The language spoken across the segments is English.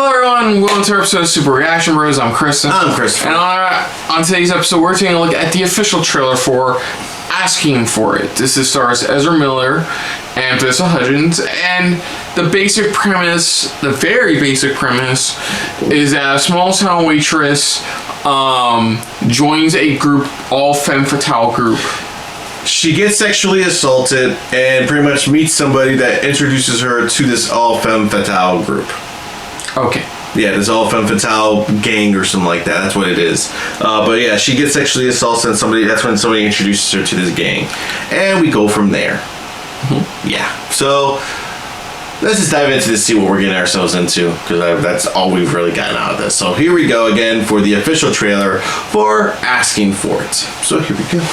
Hello everyone, welcome to our episode of Super Reaction Bros. I'm Kristen. I'm Christopher. And on today's episode, we're taking a look at the official trailer for Asking for It. This stars Ezra Miller and Vanessa Hudgens, and the basic premise, the very basic premise, is that a small town waitress joins a group, all femme fatale group. She gets sexually assaulted and pretty much meets somebody that introduces her to this all femme fatale group. Okay. Yeah, this all femme fatale gang or something like that. That's what it is. But yeah, she gets sexually assaulted and that's when somebody introduces her to this gang. And we go from there. Mm-hmm. Yeah. So let's just dive into this, see what we're getting ourselves into, because that's all we've really gotten out of this. So here we go again for the official trailer for Asking for It. So here we go.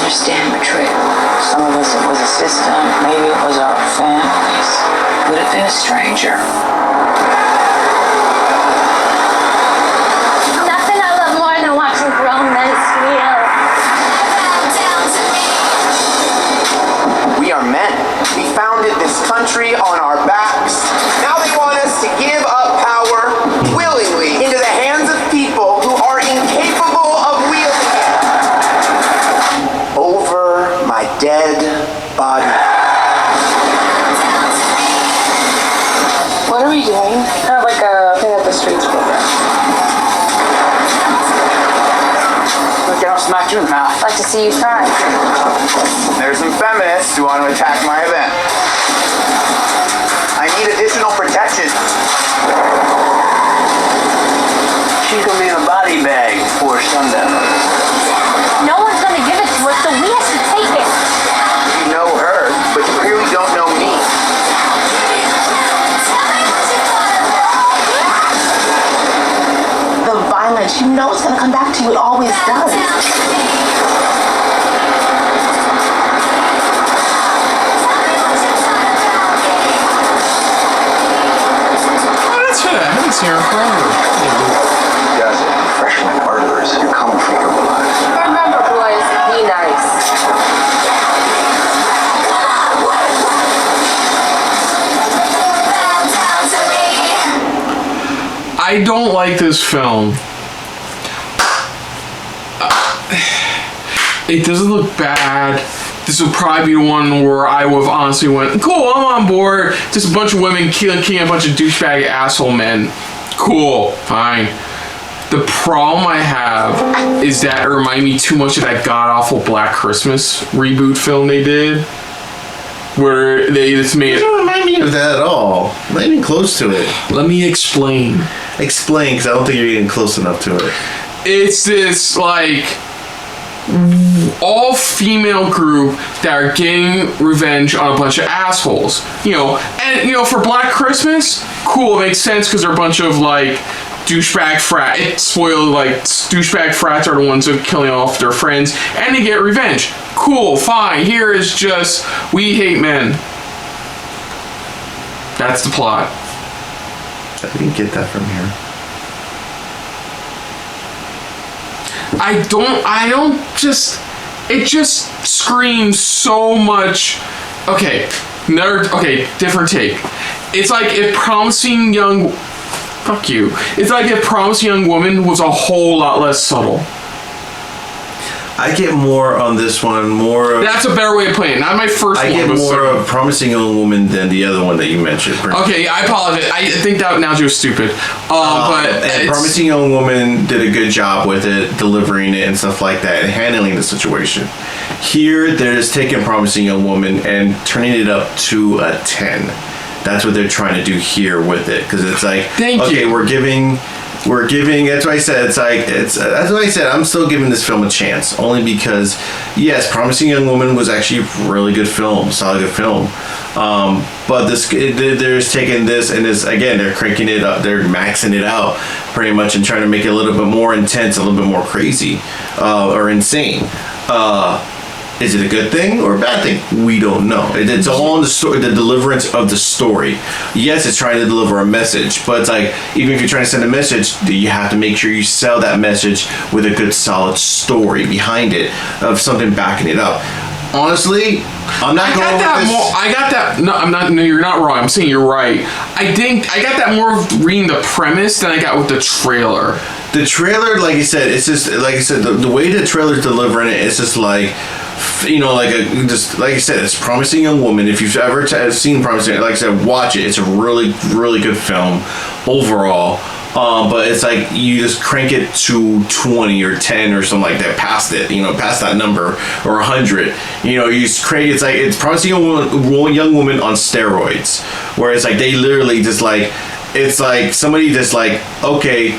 Understand betrayal. Some of us it was a system, maybe it was our families. Could have been a stranger. Nothing I love more than watching grown men squeal. We are men. We founded this country on our backs. Now they want us to give up power willingly into the hands of people who are incapable of wielding it. Over my dead body. What are we doing? Like a thing at the streets program. Look, I don't smack you in the mouth. Like to see you try. There's some feminists who want to attack my event. I need additional protection. She's gonna be in a body bag before sundown. No one's gonna give it to us, so we have to take it. You know her, but you clearly don't know me. The violence, you know it's gonna come back to you. It always does. I haven't seen her forever. You guys are freshman murderers. You're coming for your blood. Remember, boys, be nice. I don't like this film. It doesn't look bad. This would probably be the one where I would have honestly went, cool, I'm on board. Just a bunch of women killing a bunch of douchebag asshole men. Cool, fine. The problem I have is that it reminded me too much of that god-awful Black Christmas reboot film they did. Where they just made It it. doesn't remind me of that at all. Not even close to it. Let me explain. Explain, because I don't think you're getting close enough to it. It's this, like, all female group that are getting revenge on a bunch of assholes, and for Black Christmas, cool, it makes sense because they're a bunch of like douchebag douchebag frats are the ones who are killing off their friends and they get revenge. Cool, fine. Here is just we hate men. That's the plot. I didn't get that from here. It just screams so much. Okay, different take. It's like if Promising Young Woman was a whole lot less subtle. I get more on this one, That's a better way of putting it. Not my first one. I get more of Promising Young Woman than the other one that you mentioned. Okay, I apologize. I think that analogy was stupid. And Promising Young Woman did a good job with it, delivering it and stuff like that, and handling the situation. Here, they're just taking Promising Young Woman and turning it up to a 10. That's what they're trying to do here with it, because it's like, we're giving. That's what I said. That's what I said. I'm still giving this film a chance, only because, yes, Promising Young Woman was actually a really good film, solid good film. But they're just taking this and this again. They're cranking it up. They're maxing it out pretty much and trying to make it a little bit more intense, a little bit more crazy or insane. Is it a good thing or a bad thing? We don't know. It's all in the story, the deliverance of the story. Yes, it's trying to deliver a message, but it's like, even if you're trying to send a message, you have to make sure you sell that message with a good, solid story behind it of something backing it up. Honestly, I'm not going with this. I got that. No, I'm not. No, you're not wrong. I'm saying you're right. I got that more of reading the premise than I got with the trailer. The trailer, like I said, it's just like I said. The way the trailer's delivering it, it's just like, you know, just like I said, it's Promising Young Woman. If you've ever seen Promising, like I said, watch it. It's a really, really good film overall. But it's like you just crank it to 20 or 10 or something like that, past it, you know, past that number, or 100. You know, you just crank. It's Promising Young Woman on steroids, where it's like they literally just like, it's like somebody just like, okay,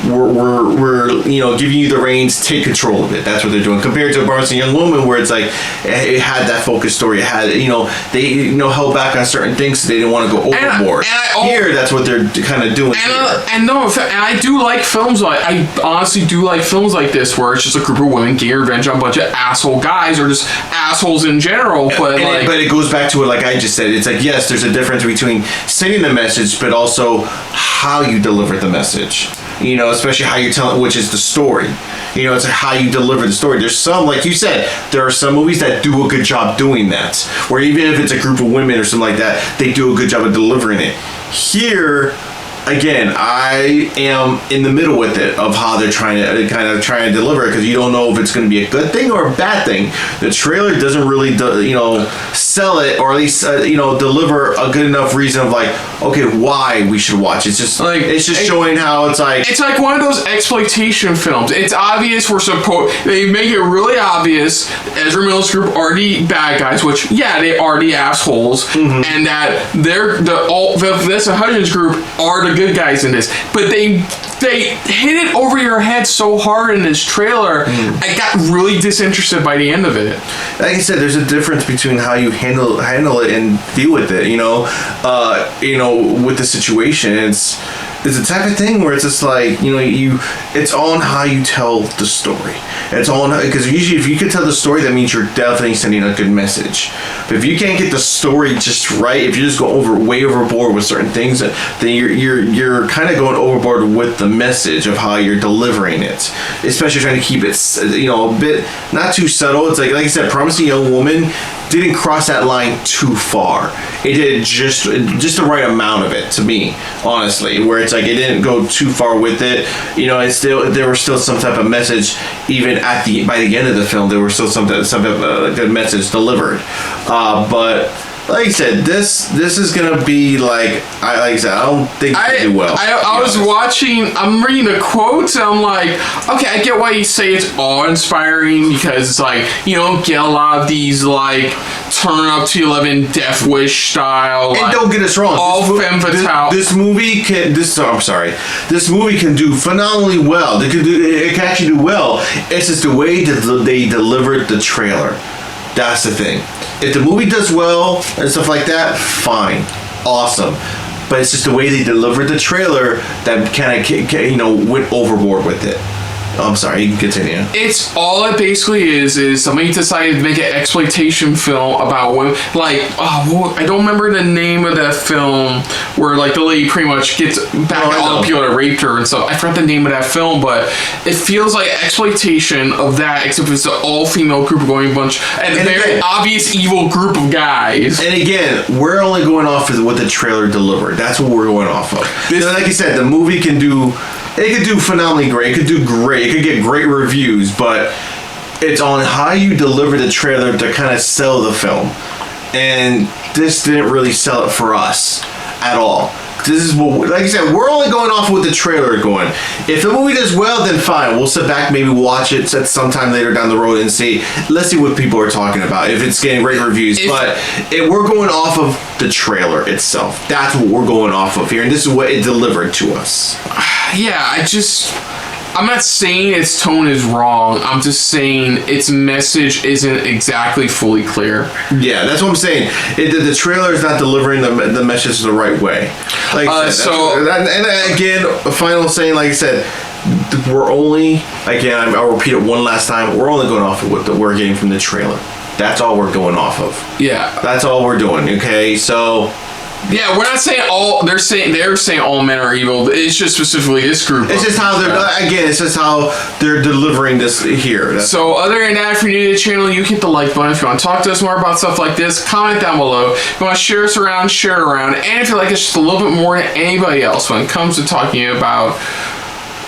we're you know, giving you the reins, take control of it. That's what they're doing, compared to a Promising Young Woman, where it's like it had that focused story. It had, you know, they, you know, held back on certain things, so they didn't want to go overboard. Here, that's what they're kind of doing. And I do like films like, I honestly do like films like this, where it's just a group of women getting revenge on a bunch of asshole guys, or just assholes in general. But it goes back to what, like I just said, it's like, yes, there's a difference between sending the message, but also how you deliver the message. You know, especially how you tell it, which is the story. You know, it's how you deliver the story. There's some, like you said, there are some movies that do a good job doing that, where even if it's a group of women or something like that, they do a good job of delivering it. Here, again, I am in the middle with it, of how they're trying to deliver it, because you don't know if it's going to be a good thing or a bad thing. The trailer doesn't really, you know, sell it, or at least you know, deliver a good enough reason of like, okay, why we should watch. It's just like, it's just showing how it's like one of those exploitation films. It's obvious they make it really obvious Ezra Miller's group are the bad guys, which, yeah, they are the assholes, and that the Vanessa Hudgens group are the good guys in this, but they hit it over your head so hard in this trailer. I got really disinterested by the end of it. Like I said, there's a difference between how you handle it and deal with it. You know, with the situation. It's the type of thing where it's just like, you know, it's all on how you tell the story. It's all on, because usually if you can tell the story, that means you're definitely sending a good message. But if you can't get the story just right, if you just go way overboard with certain things, then you're kind of going overboard with the message of how you're delivering it. Especially trying to keep it, you know, a bit not too subtle. It's like I said, Promising Young Woman didn't cross that line too far. It did just the right amount of it, to me, honestly, where it's like it didn't go too far with it. You know, there was still some type of message, even by the end of the film. There was still some type of good message delivered. But like I said, this is gonna be like I said, I don't think it's do well. I was watching. I'm reading the quotes, and I'm like, okay, I get why you say it's awe-inspiring, because it's like, you don't get a lot of these like turn up to 11 Death Wish style. And like, don't get us wrong, all femme fatale. This movie can do phenomenally well. It can actually do well. It's just the way that they delivered the trailer. That's the thing. If the movie does well and stuff like that, fine, awesome. But it's just the way they delivered the trailer that kind of, you know, went overboard with it. I'm sorry, you can continue. It's all it basically is somebody decided to make an exploitation film about women. Like, I don't remember the name of that film where like the lady pretty much gets back at all the people that raped her and stuff. I forgot the name of that film, but it feels like exploitation of that, except it's an all-female group going a very obvious evil group of guys. And again, we're only going off of what the trailer delivered. That's what we're going off of. Like you said, the movie can do. It could do phenomenally great. It could do great. It could get great reviews, but it's on how you deliver the trailer to kind of sell the film. And this didn't really sell it for us at all. This is what, like I said, we're only going off with the trailer going. If the movie does well, then fine. We'll sit back, maybe watch it sometime later down the road and see. Let's see what people are talking about. If it's getting great reviews, we're going off of the trailer itself. That's what we're going off of here, and this is what it delivered to us. Yeah, I'm not saying its tone is wrong. I'm just saying its message isn't exactly fully clear. Yeah, that's what I'm saying. The trailer is not delivering the message the right way. Like I said, and again, a final saying, like I said, we're only, again, I'll repeat it one last time, we're only going off of what we're getting from the trailer. That's all we're going off of. Yeah. That's all we're doing, okay? So... Yeah, we're not saying all. They're saying all men are evil. It's just specifically this group. It's just how they're it's just how they're delivering this here. So other than that, if you're new to the channel, you hit the like button. If you want to talk to us more about stuff like this, comment down below. If you want to share us around, share it around. And if you like us just a little bit more than anybody else when it comes to talking about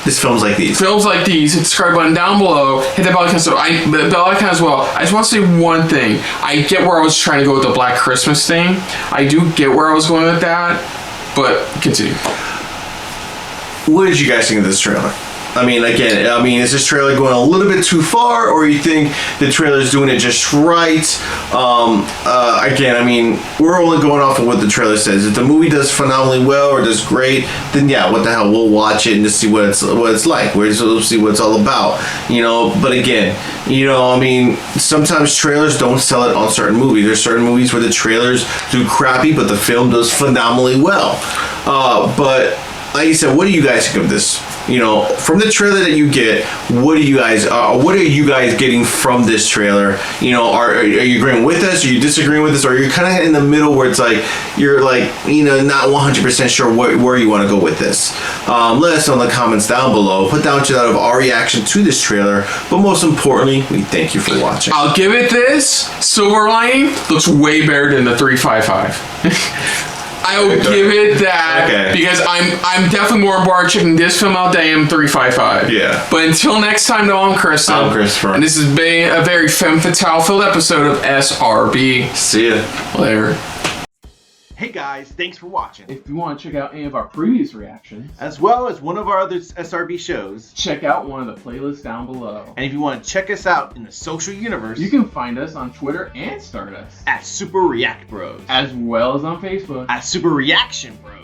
films like these, hit the subscribe button down below. Hit the bell icon. So bell icon as well. I just want to say one thing. I get where I was trying to go with the Black Christmas thing. I do get where I was going with that. But continue. What did you guys think of this trailer? I mean, again, is this trailer going a little bit too far, or you think the trailer's doing it just right? Again, we're only going off of what the trailer says. If the movie does phenomenally well or does great, then yeah, what the hell, we'll watch it and just see what it's like. We'll see what it's all about, But again, sometimes trailers don't sell it on certain movies. There's certain movies where the trailers do crappy, but the film does phenomenally well. But like you said, what do you guys think of this? From the trailer that you get, what are you guys getting from this trailer? Are you agreeing with us? Are you disagreeing with us? Or are you kind of in the middle where it's like you're not 100% sure where you want to go with this? Let us know in the comments down below. Put down what you thought of our reaction to this trailer. But most importantly, we thank you for watching. I'll give it this. Silver Lining looks way better than the 355. I will give it that because I'm definitely more on board checking this film out than I am 355. Yeah. But until next time, though, I'm Kristen. I'm Christopher. And this has been a very femme fatale filled episode of SRB. See ya later. Hey guys, thanks for watching. If you want to check out any of our previous reactions, as well as one of our other SRB shows, check out one of the playlists down below. And if you want to check us out in the social universe, you can find us on Twitter and Stardust at Super React Bros, as well as on Facebook at Super Reaction Bros.